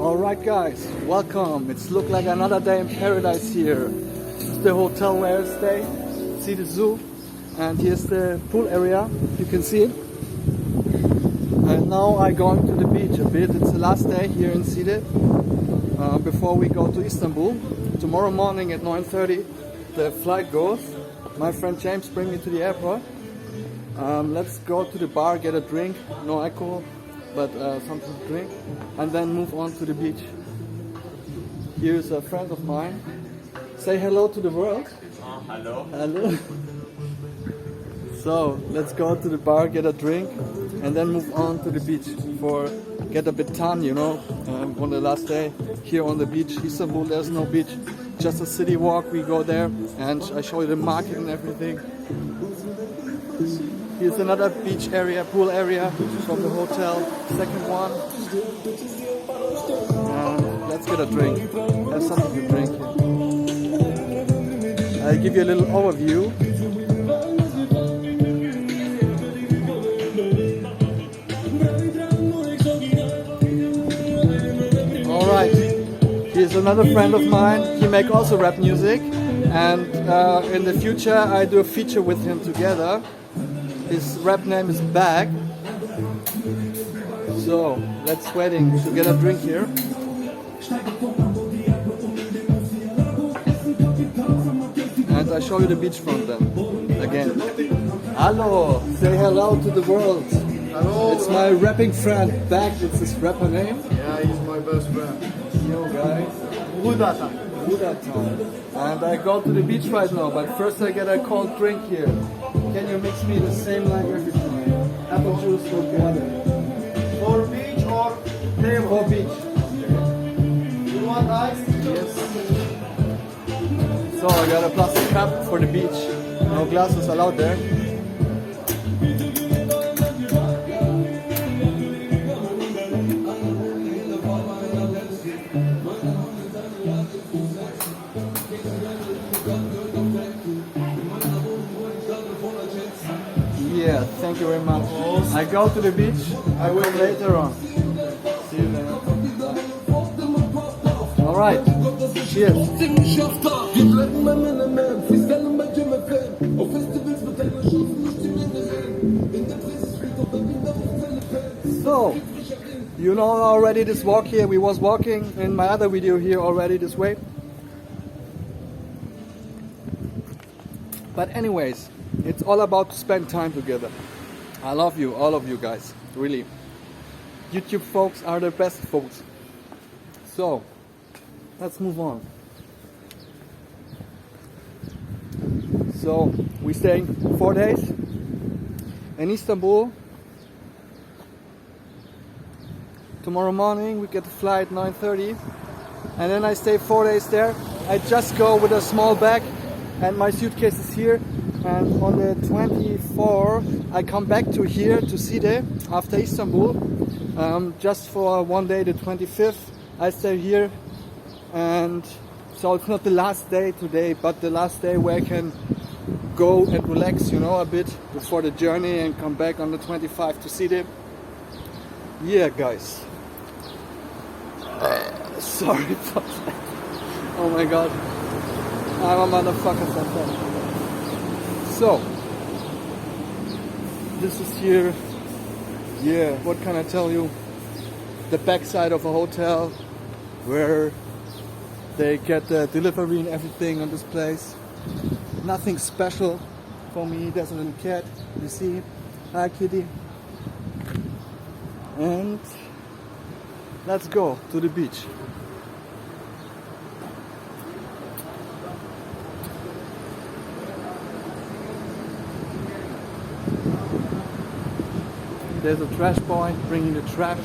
Alright guys, welcome. It's look like another day in paradise here. It's the hotel where I stay. See the zoo. And here's the pool area. You can see it. And now I'm going to the beach a bit. It's the last day here in Side. Before we go to Istanbul. Tomorrow morning at 9:30 the flight goes. My friend James bring me to the airport. Let's go to the bar, get a drink. No alcohol, but something to drink. And then move on to the beach. Here's a friend of mine. Say hello to the world. Hello. Hello. So let's go to the bar, get a drink, and then move on to the beach for get a bit tan, you know. On the last day here on the beach, Istanbul, there's no beach, just a city walk. We go there, and I show you the market and everything. Here's another beach area, pool area from the hotel, second one. And let's get a drink. Have something to drink here. I'll give you a little overview. Alright, here's another friend of mine. He makes also rap music, and in the future I do a feature with him together. His rap name is Bag. So let's waiting to get a drink here. And I show you the beachfront then again. Hello, say hello to the world. Hello. It's my rapping friend Bag. It's his rapper name. Yeah, he's my best friend. Yo guys. Buddha. And I go to the beach right now, but first I get a cold drink here. Can you mix me the same like everything? Apple juice for water. For beach or table? For beach. You want ice? Yes. So I got a plastic cup for the beach. No glasses allowed there. Yeah, thank you very much. I go to the beach. I will later on. See you then. All right. Cheers. So, you know already this walk here. We was walking in my other video here already this way. But anyways, it's all about to spend time together. I love you, all of you guys, really. YouTube folks are the best folks. So, let's move on. So, we're staying 4 days in Istanbul. Tomorrow morning we get the flight 9:30, and then I stay 4 days there. I just go with a small bag, and my suitcase is here. And on the 24th I come back to here to Side after Istanbul, just for 1 day. The 25th I stay here, and so it's not the last day today, but the last day where I can go and relax, you know, a bit before the journey, and come back on the 25th to Side. Yeah guys, sorry for that. Oh my god, I'm a motherfucker sometimes. So, this is here, yeah, what can I tell you, the backside of a hotel where they get the delivery and everything on this place. Nothing special for me. There's a little cat, you see, hi kitty. And let's go to the beach. There's a trash boy bringing the trash.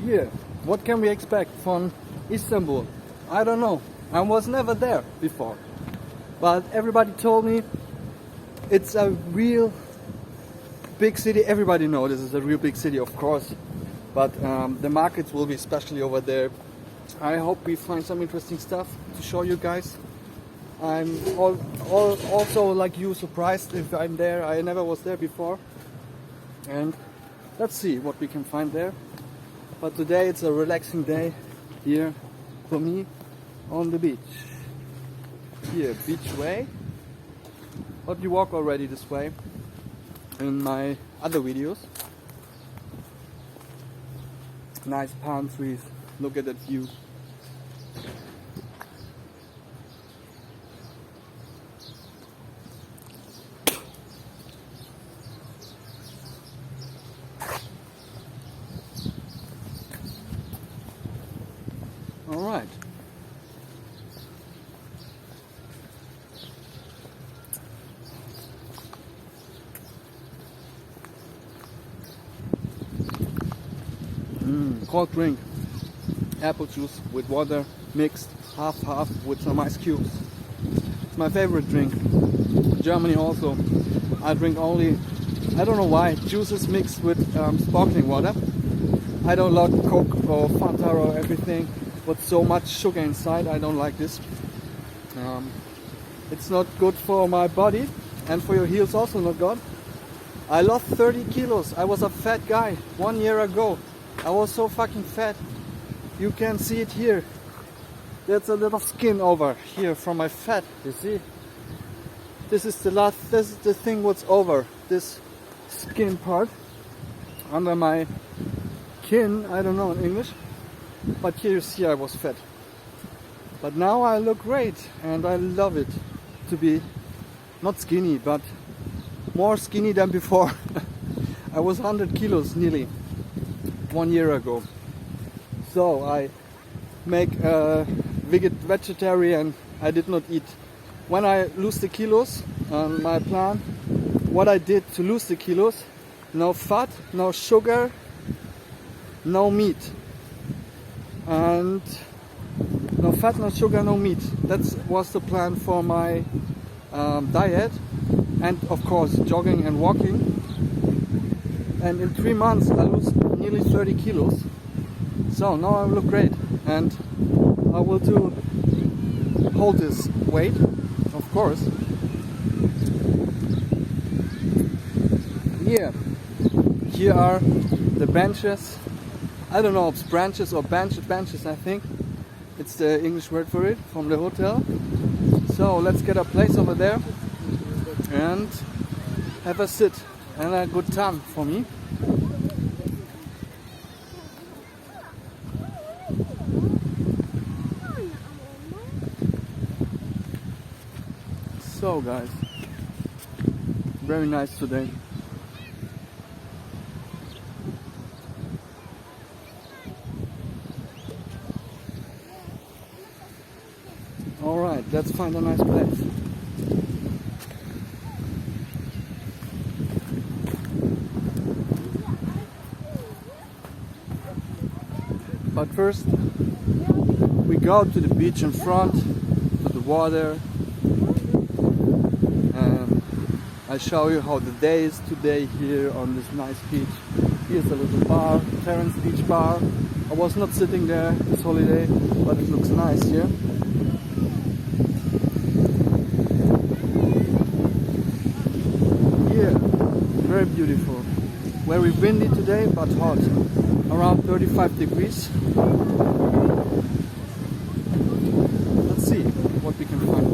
Yeah, what can we expect from Istanbul? I don't know. I was never there before, but everybody told me It's a real big city. Everybody knows this is a real big city, of course, but the markets will be especially over there. I hope we find some interesting stuff to show you guys. I'm also like you surprised if I'm there. I never was there before, and let's see what we can find there. But today it's a relaxing day here for me on the beach. Here, beach way. But you walk already this way in my other videos. Nice palm trees. Look at that view. All right. Cold drink, apple juice with water mixed half with some ice cubes. It's my favorite drink. Germany also. I drink only, I don't know why, juices mixed with sparkling water. I don't like Coke or Fanta or everything with so much sugar inside. I don't like this. It's not good for my body, and for your heels also not good. I lost 30 kilos. I was a fat guy 1 year ago. I was so fucking fat. You can see it here. There's a little skin over here from my fat. You see? This is the thing what's over. This skin part under my chin. I don't know in English. But here you see I was fat. But now I look great and I love it to be not skinny, but more skinny than before. I was 100 kilos nearly 1 year ago. So I make a vegetarian. I did not eat. When I lose the kilos, my plan, what I did to lose the kilos, no fat, no sugar, no meat. And no fat, no sugar, no meat. That was the plan for my diet. And of course jogging and walking. And in 3 months I lose nearly 30 kilos. So now I look great, and I will hold this weight, of course. Here are the benches. I don't know if it's branches or benches I think. It's the English word for it, from the hotel. So let's get a place over there and have a sit and a good time for me. So guys, very nice today. Alright, let's find a nice place. But first, we go to the beach in front, to the water, and I show you how the day is today here on this nice beach. Here's a little bar, Terence Beach Bar. I was not sitting there this holiday, but it looks nice here. Very beautiful. Very windy today, but hot. Around 35 degrees. Let's see what we can find.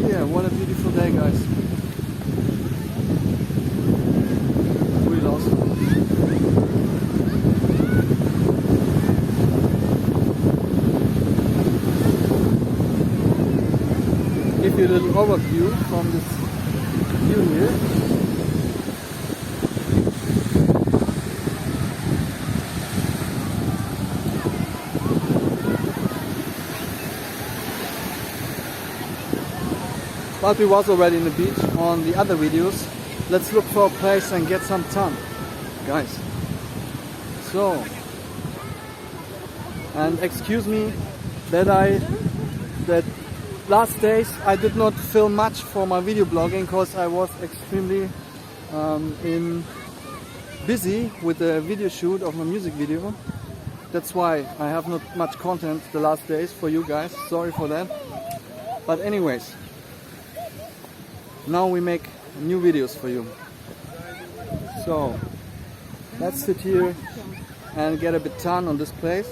Yeah, what a beautiful day, guys. Really awesome. Give you a little overview from this view here. But we was already in the beach on the other videos. Let's look for a place and get some sun, guys. So, and excuse me that last days I did not film much for my video blogging because I was extremely busy with the video shoot of my music video. That's why I have not much content the last days for you guys. Sorry for that. But anyways, now we make new videos for you. So let's sit here and get a bit tan on this place.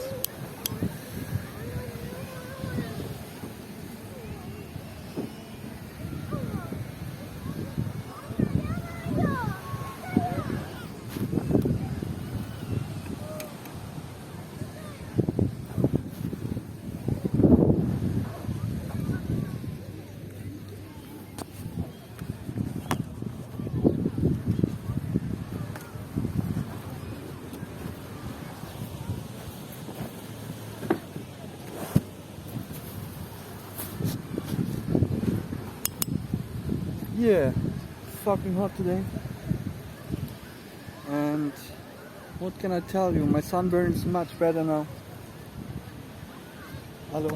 Yeah, fucking hot today. And what can I tell you? My sunburn is much better now. Hello.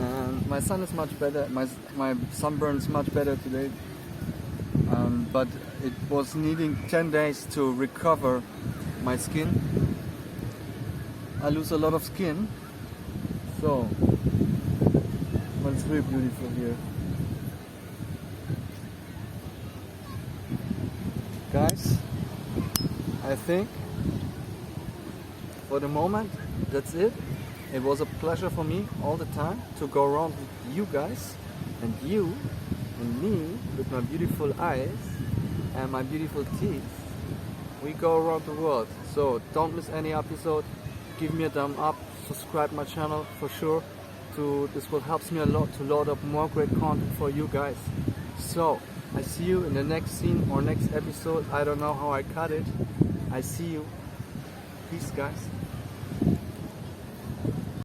And my sun is much better. My sunburn is much better today. But it was needing 10 days to recover my skin. I lose a lot of skin. So, but it's really beautiful here. Guys, I think for the moment that's it. It was a pleasure for me all the time to go around with you guys and you and me with my beautiful eyes and my beautiful teeth. We go around the world, so don't miss any episode. Give me a thumb up, subscribe my channel for sure. This will help me a lot to load up more great content for you guys. So I see you in the next scene or next episode. I don't know how I cut it. I see you. Peace, guys.